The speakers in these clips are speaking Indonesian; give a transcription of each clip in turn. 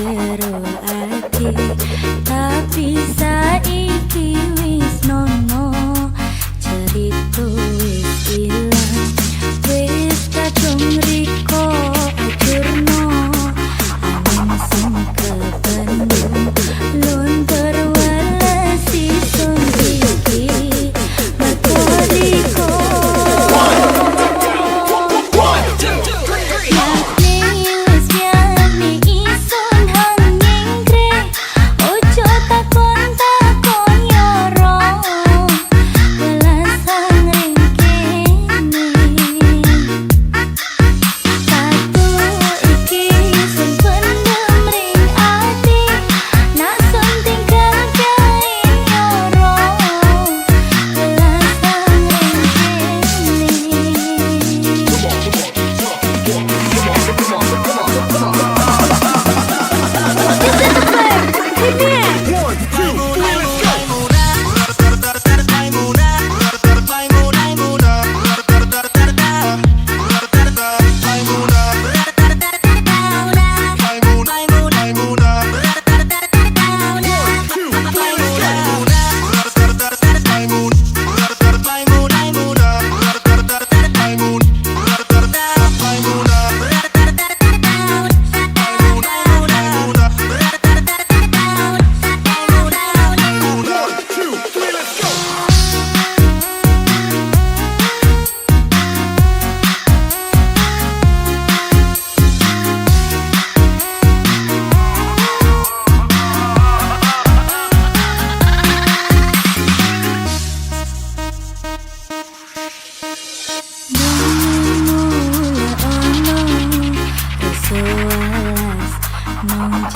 jero ati, tapi saiki wis nono, cerita wis ilang, wis kadung riko ajurno, angin sing kependung, luntur walasi sun iki, berkoriko.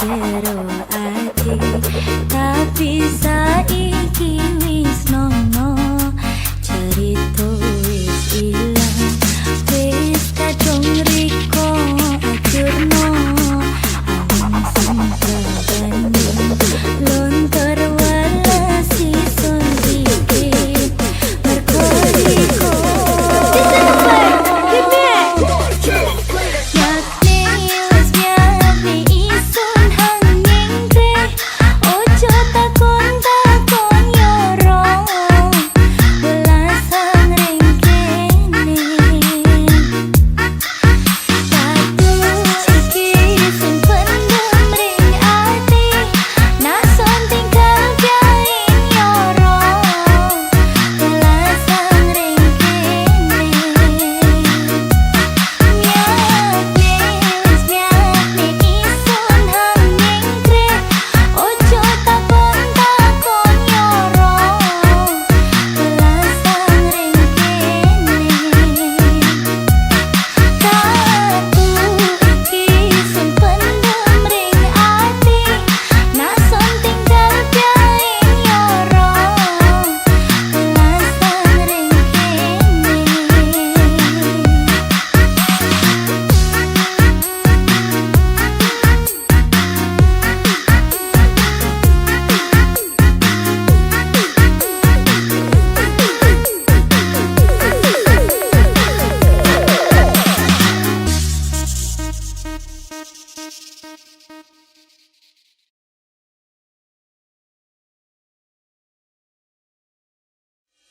Jero ati, tapi saiki wis nono, cerita wis ilang, wis kadung riko ajurno, angin sing kependung, luntur walasi sun iki, berkoriko.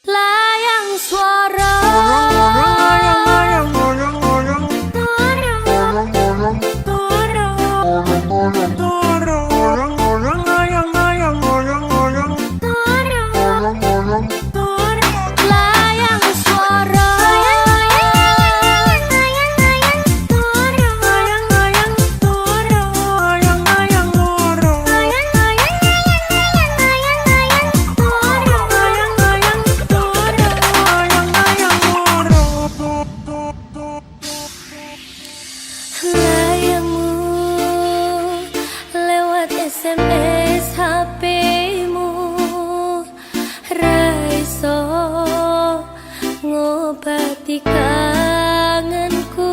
Layang suara SMS HP-mu raiso ngobati kangenku.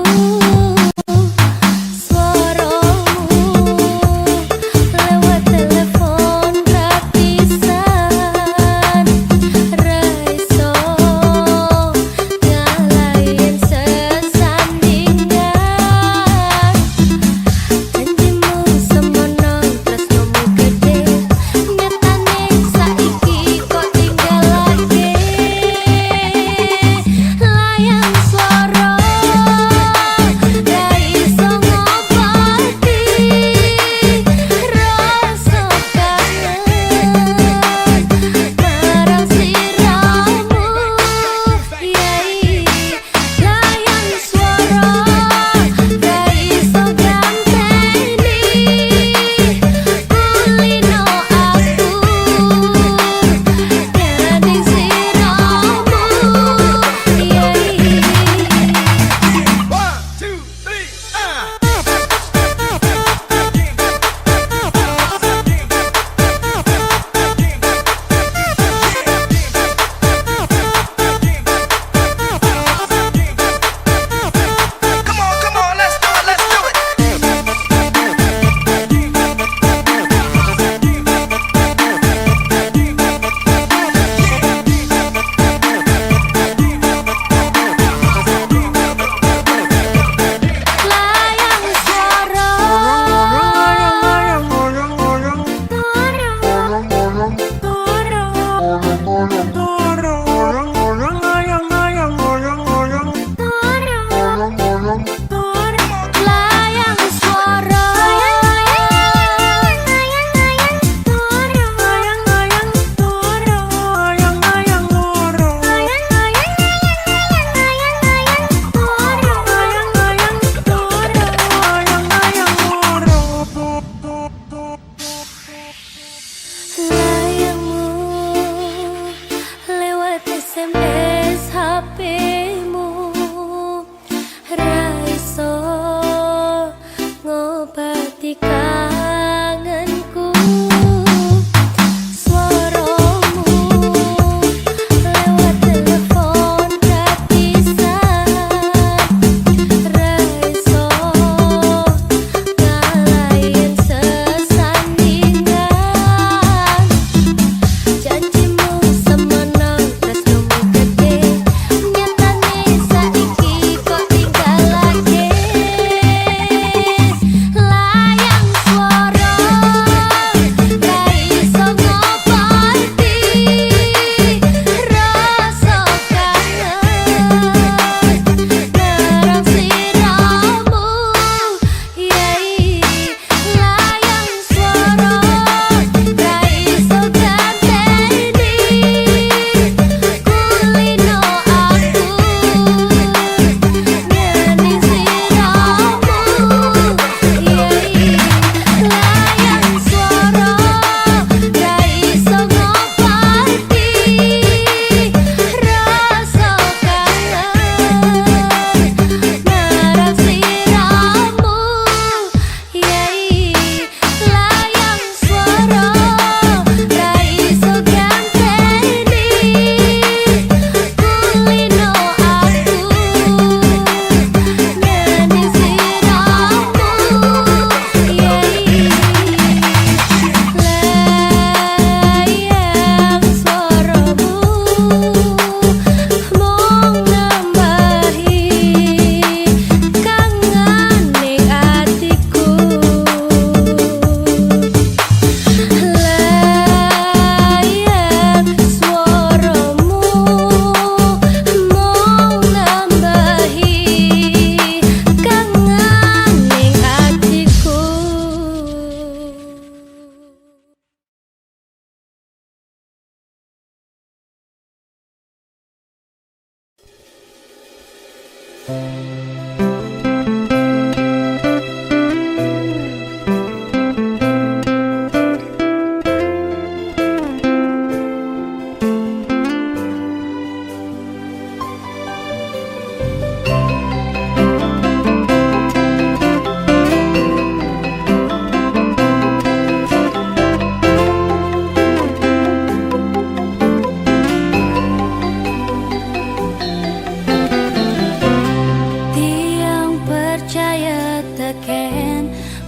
Semono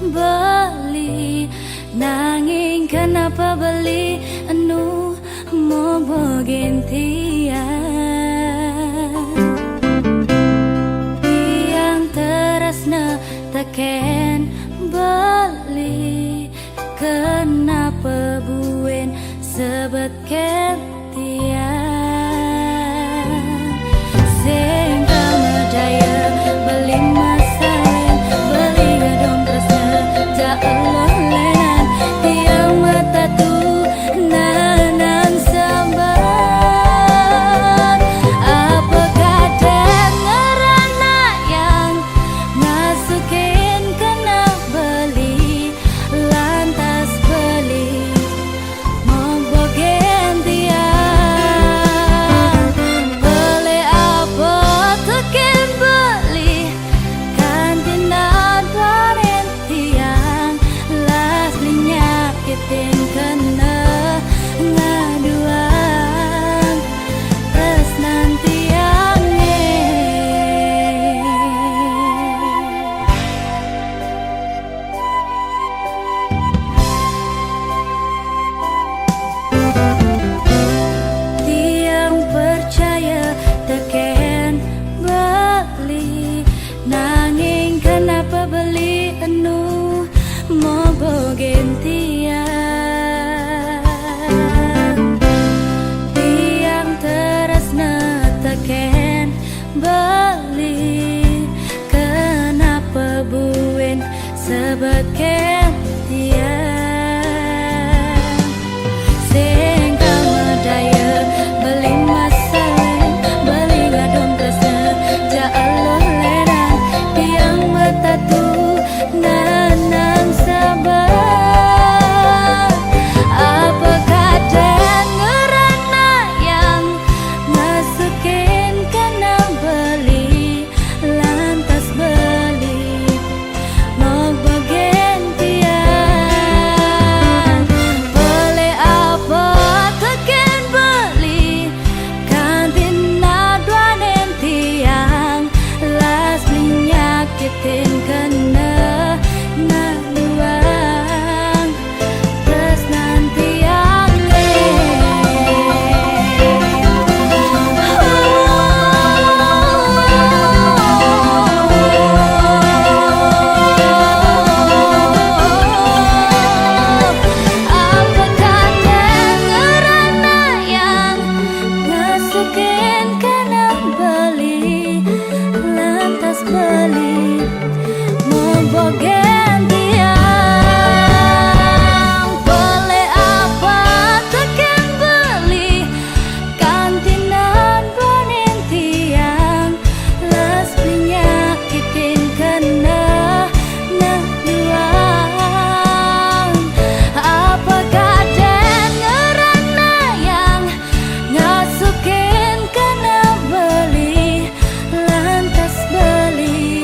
Beli nanging kenapa beli anu mau gentian yang terasna teken beli kenapa buen sebet kentian sing kamadaya beli masalin beli gadong tresna ja Allah lenan tiang mata tu nanan sambat apakah dengerana yang masukin kena beli lantas beli mau gentian beli apa teken beli kantina daren tiang las nyakitin kena ngaduan terus nanti tiang percaya teken beli nanging kenapa beli anu mau gentian tiang terasna teken beli kenapa buen sebet kentian sing kamadaya beli masalin beli gadong tresna ja Allah lenan tiang mata tu nanang sabar apakah dengerana yang masukin kena beli lantas beli mau gentian beli apa teken beli kantina duanen tiang las nyakitin kena ngaduang terus nanti apakah dengerana yang masukin kena beli lantas beli mau gentian beli apa teken beli kantinan bonen tiang las penyakitin kena ngaduang apakah dengerana yang ngasukin kena beli lantas beli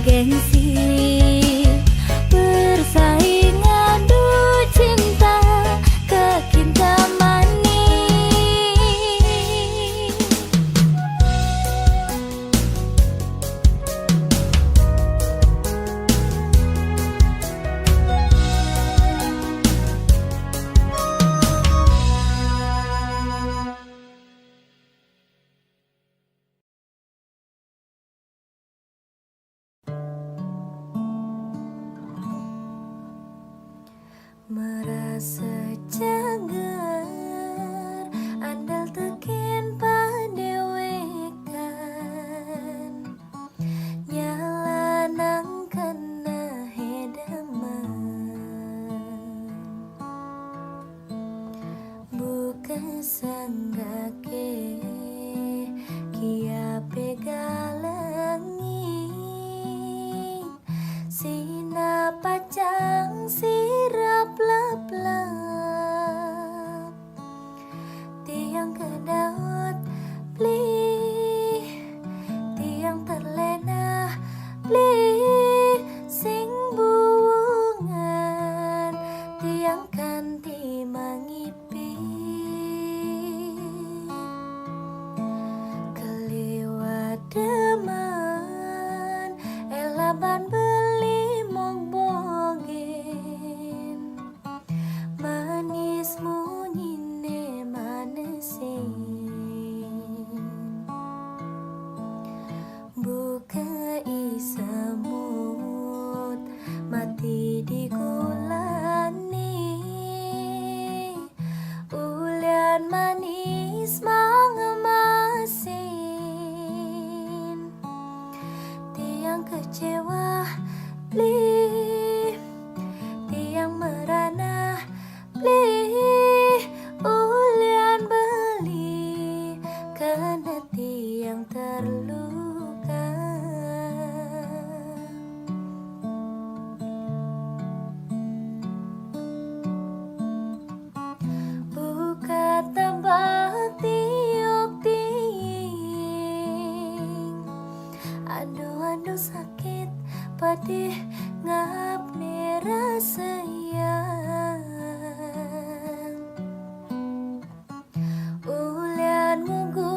bergengsi, bersaing adu cinta ke Kintamani. Merasa cager andal teken padewekan nyalanang kena hedaman bukan sanggake kia pegalangi sina pacang sirap lap-lap tiang kedaut plih tiang terlena plih sing buungan tiang kanti mangipi keliwat deman elaban beli mong bogen manis munyine manesin buka isamut mati digulani ulian manis mangemasin tiang kecewa plih tiang merana plih ulian beli karena tiang terluka buka tambah tiok ting aduh sakit pedih ngap merasa ulian munggu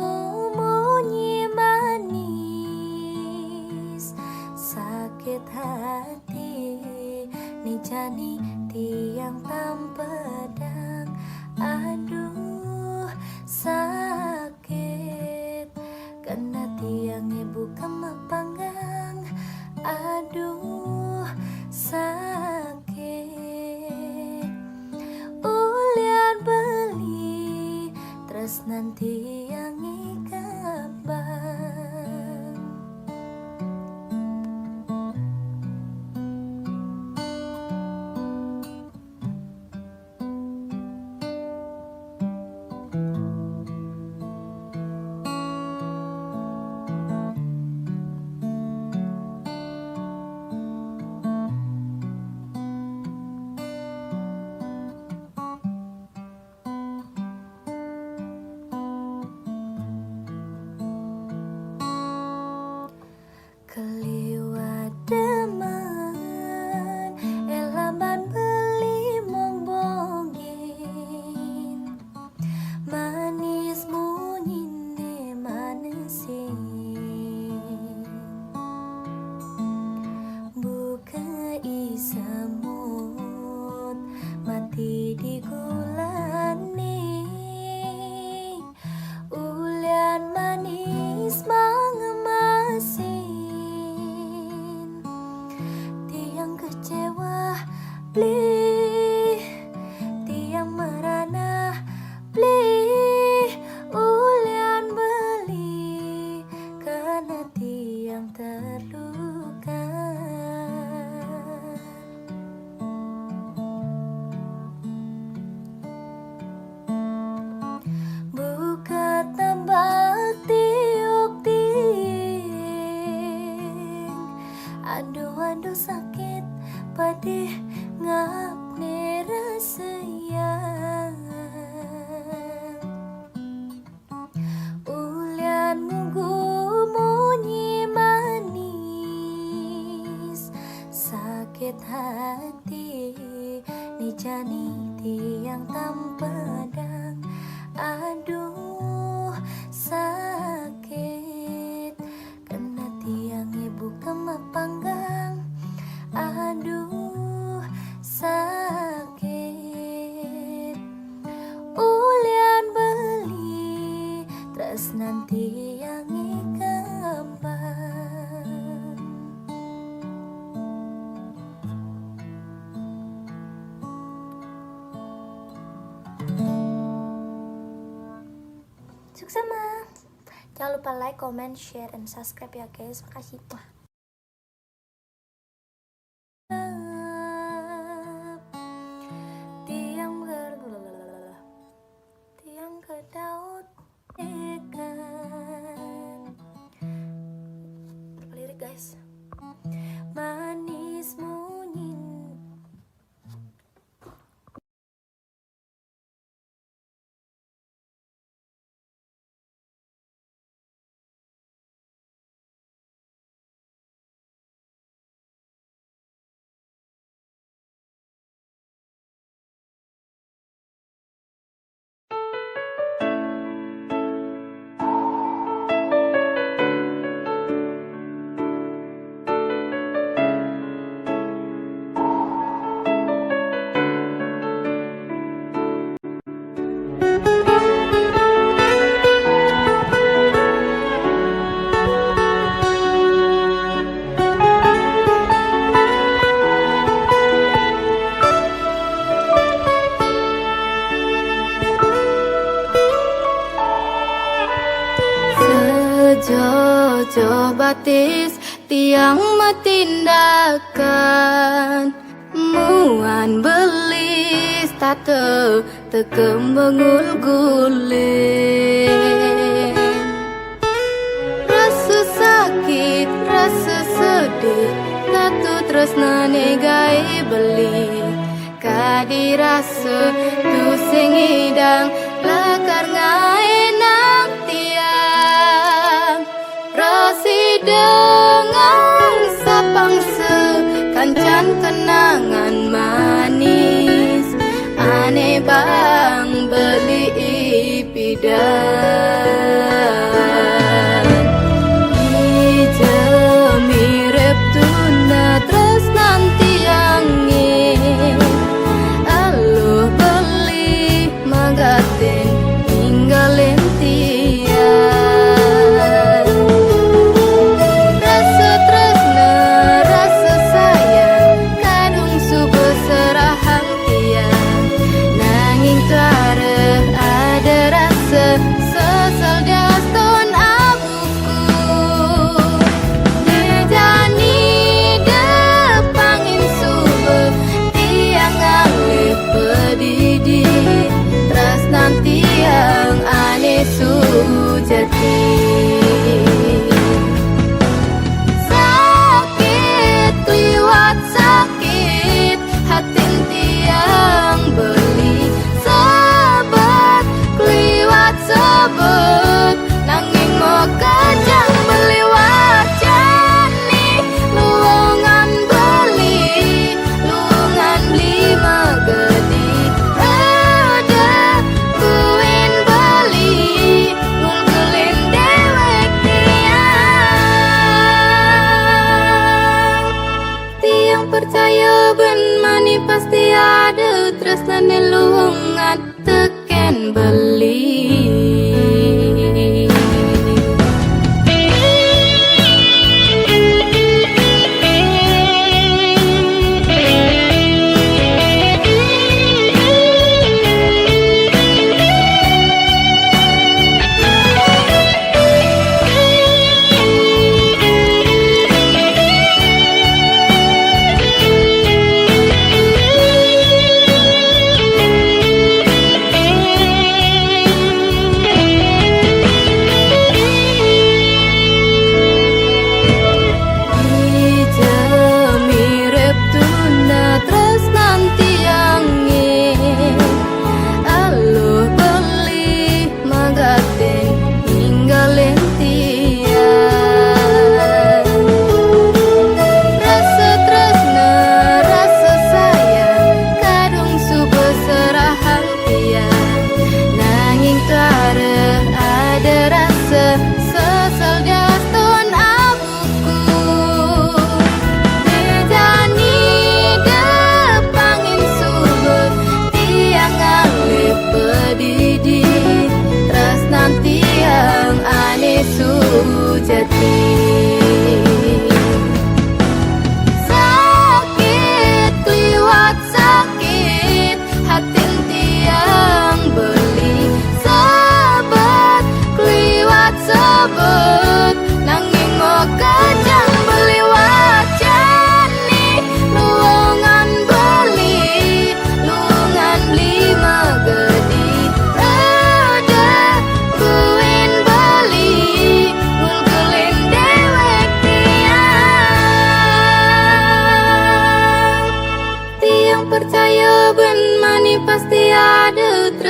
munyi manis sakit hati nih jani tiang tampedang aduh sakit kena tiang ibu kemapanggang aduh sakit ulian beli terus nanti yang ikabang tiang tampedang. Aduh sakit kena tiang ibu kemepanggang. Aduh sakit ulian beli terus nanti yang kembang. Suksema. Jangan lupa like, comment, share, and subscribe ya guys. Makasih. Tiang kedaut ikan. Lirik guys. Manis munyin. Sejojo batis tiang metindakan muan belis tate tekem mengul-gulin. Rasa sakit, rasa sedih natu terus negai beli. Kadi rasa tu sing hidang lekar ngaenang tiang. Rasi dengan sapang sekancan kenangan manis. Aneh bang beli ipidan. Hijau mirip tunda terus nanti angin. Aluh beli magatin tinggalin tiang. Rasa tresna, rasa sayang kadung subuh serahan tiang. Nanging tareh ada rasa sesal daston abuku. Dijani depangin subuh tiang alih pedidi. Teras nanti yang aneh sujati. Sakit liwat sakit hatin tiang beli. Sebet liwat sebet nanging mau kejang beli wajani. Luangan beli, luangan beli magedi. Ada kuin beli, ngulgelin dewek tiang. Tiang percaya ben mani pasti ada, tresnane luangan teken beli.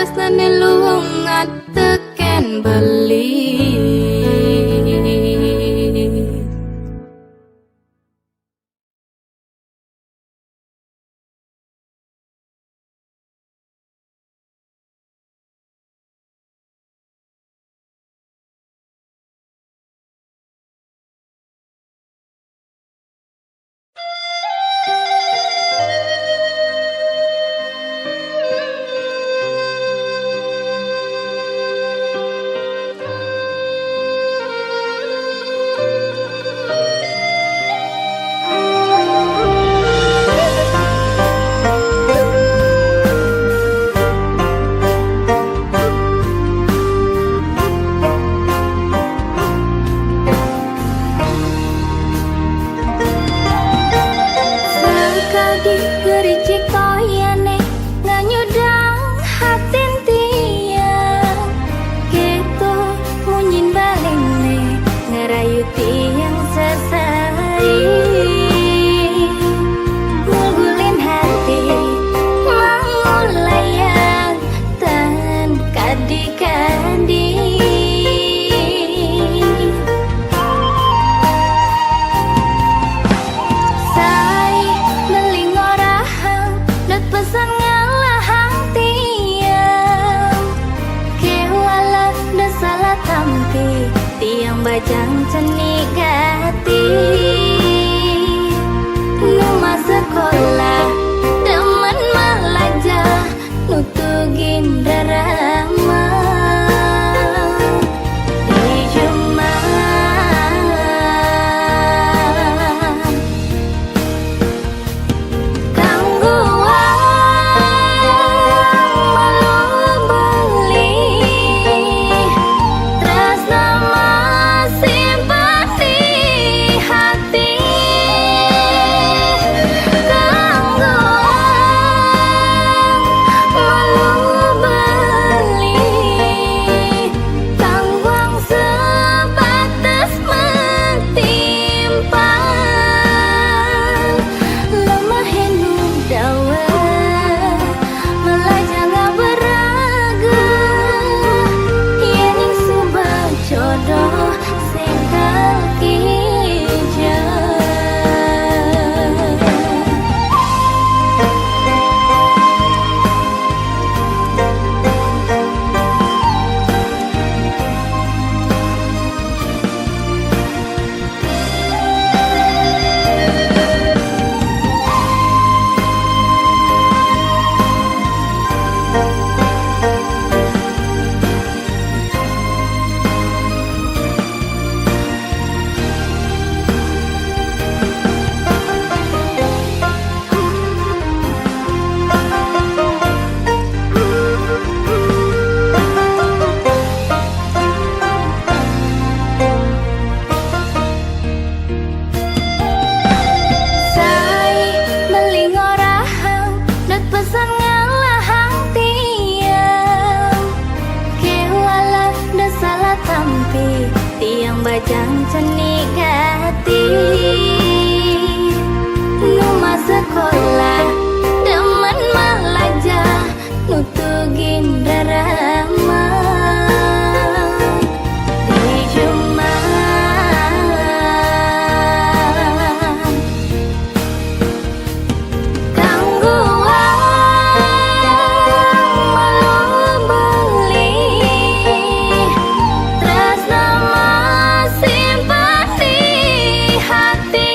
tresnane lungat teken beli. Bajang cenik gati Numa sekolah Demen melajah Nutugin darama Di Jumat Gangguan malu beli Tresna bajang cenik gati Numa sekolah Demen melajah Nutugin darama Di Jumat Gangguan malu beli Tresna simpan di hati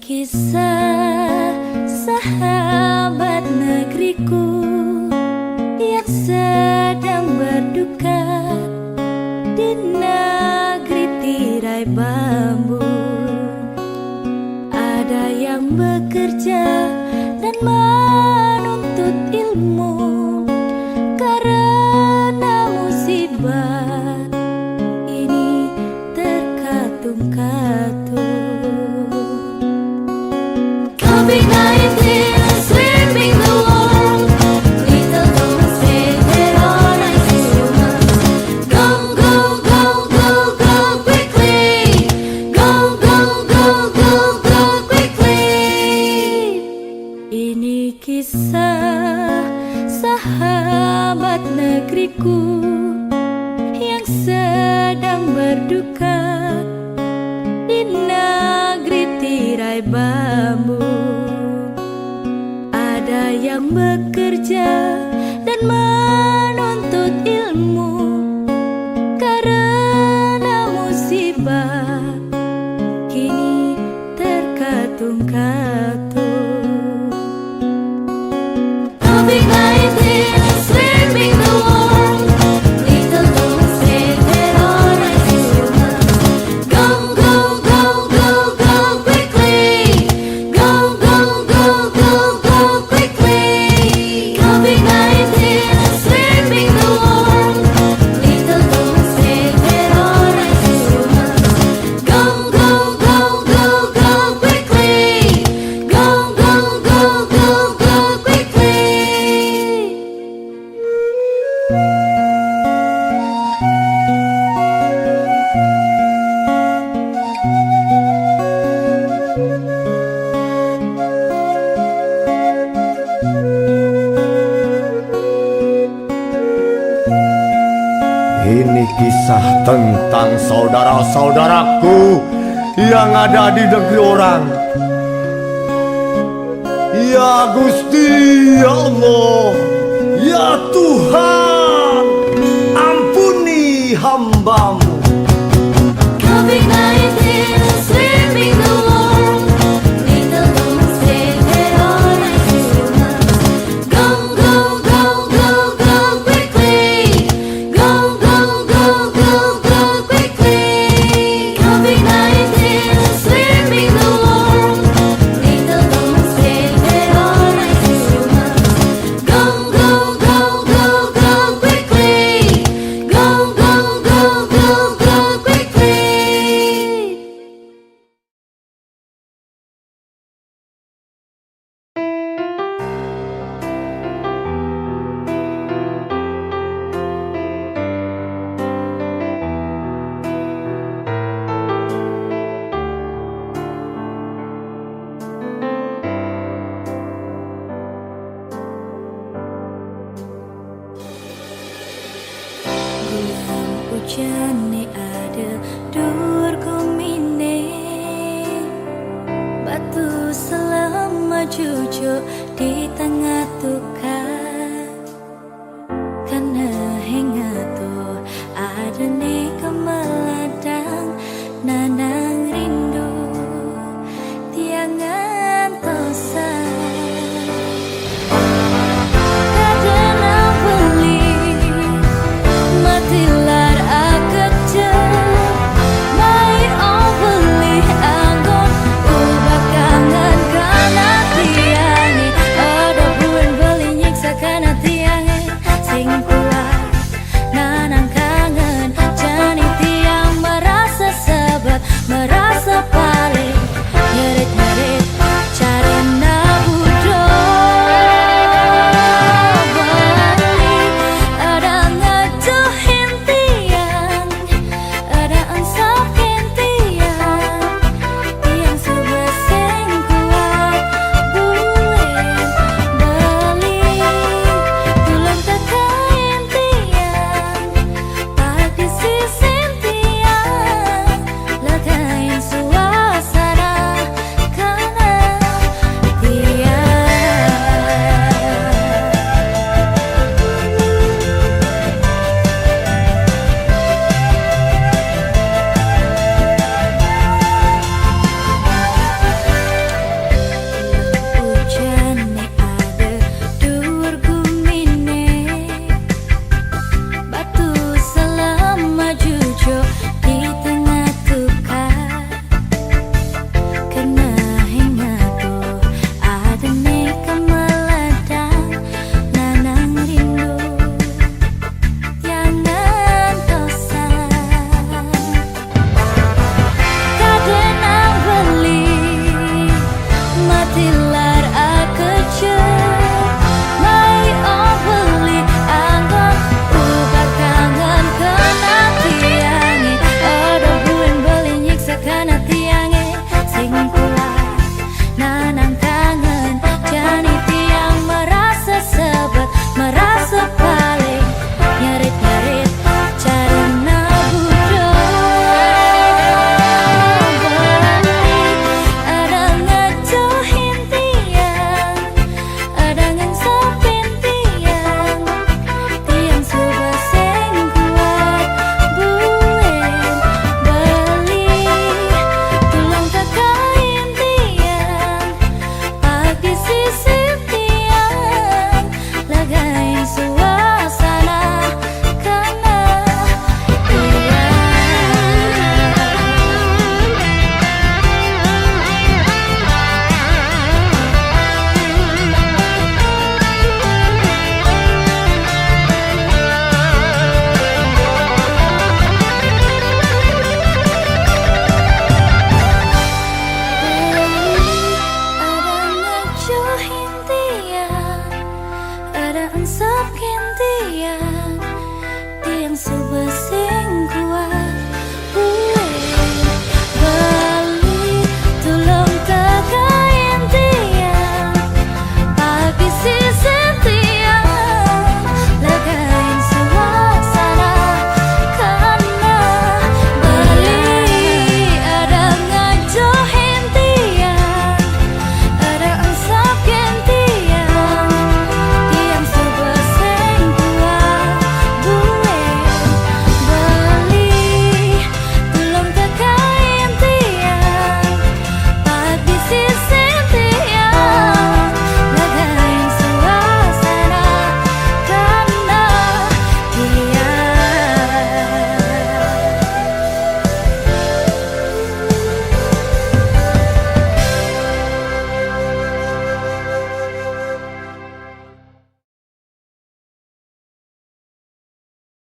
Kisah sahabat negeriku yang sedang berduka di negeri tirai bambu. Ada yang bekerja dan menuntut ilmu karena musibah ini terkatung-katung. COVID-19 is sweeping the world. Little don't say that all I see you must go, go, go, go, go quickly. Go, go, go, go, go quickly. Ini kisah sahabat negeriku yang sedang berduka di negeri tirai bambu. Ada yang bekerja dan menuntut ilmu karena musibah kini terkatung-katung. COVID-19 is sweeping the world. Little don't say that all I see you must go, go, go, go, go quickly. Go, go, go, go, go quickly. COVID-19 is sweeping the world. Little don't say that all I see you must go, go, go, go, go quickly. Go, go, go, go, go quickly. Ini kisah tentang saudara-saudaraku yang ada di negeri orang. Ya Gusti, ya Allah, ya Tuhan, ampuni hambamu. COVID-19 is sweeping the world. Little don't say that all I see you must go, go, go, go, go quickly. Go, go, go, go, go quickly. COVID-19 is sweeping the world. Little don't say that all I see you must go, go, go, go, go quickly. Go, go, go, go, go quickly. Gulam ujane ada dur kumine, batu selama cucuk di tengah tuk